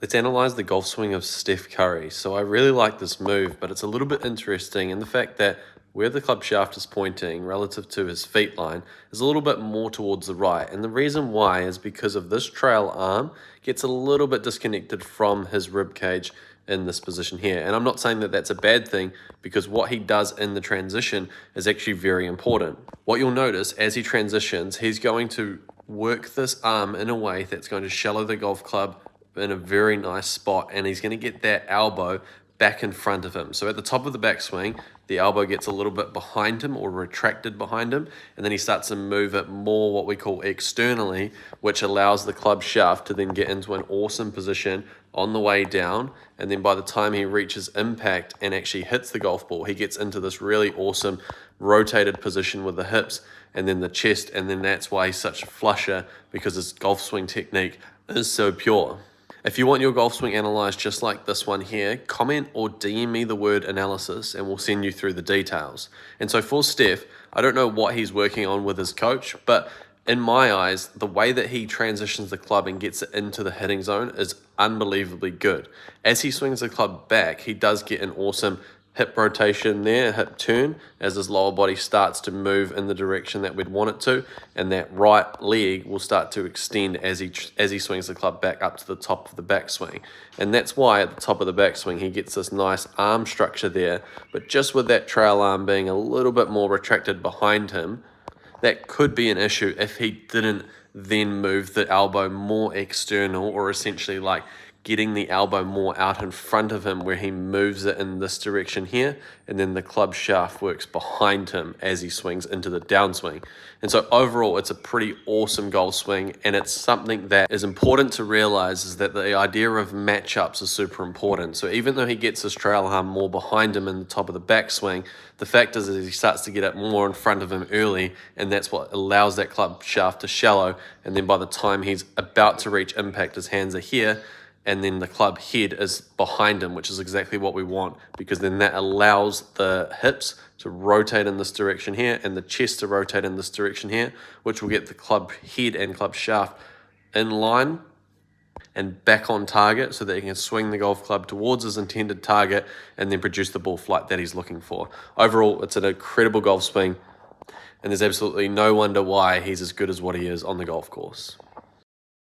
Let's analyze the golf swing of Steph Curry. So I really like this move, but it's a little bit interesting in the fact that where the club shaft is pointing relative to his feet line is a little bit more towards the right. And the reason why is because of this trail arm gets a little bit disconnected from his rib cage in this position here. And I'm not saying that that's a bad thing, because what he does in the transition is actually very important. What you'll notice as he transitions, he's going to work this arm in a way that's going to shallow the golf club in a very nice spot, and he's going to get that elbow back in front of him. So at the top of the backswing, the elbow gets a little bit behind him or retracted behind him, and then he starts to move it more what we call externally, which allows the club shaft to then get into an awesome position on the way down. And then by the time he reaches impact and actually hits the golf ball, he gets into this really awesome rotated position with the hips and then the chest, and then that's why he's such a flusher, because his golf swing technique is so pure. If you want your golf swing analyzed just like this one here, comment or DM me the word analysis and we'll send you through the details. And so for Steph, I don't know what he's working on with his coach, but in my eyes, the way that he transitions the club and gets it into the hitting zone is unbelievably good. As he swings the club back, he does get an awesome hip rotation there, hip turn, as his lower body starts to move in the direction that we'd want it to, and that right leg will start to extend as he swings the club back up to the top of the backswing. And that's why at the top of the backswing he gets this nice arm structure there, but just with that trail arm being a little bit more retracted behind him, that could be an issue if he didn't then move the elbow more external, or essentially like getting the elbow more out in front of him, where he moves it in this direction here, and then the club shaft works behind him as he swings into the downswing. And so overall, it's a pretty awesome golf swing, and it's something that is important to realize, is that the idea of matchups is super important. So even though he gets his trail arm more behind him in the top of the backswing, the fact is that he starts to get it more in front of him early, and that's what allows that club shaft to shallow. And then by the time he's about to reach impact, his hands are here, and then the club head is behind him, which is exactly what we want, because then that allows the hips to rotate in this direction here and the chest to rotate in this direction here, which will get the club head and club shaft in line and back on target, so that he can swing the golf club towards his intended target and then produce the ball flight that he's looking for. Overall, it's an incredible golf swing, and there's absolutely no wonder why he's as good as what he is on the golf course.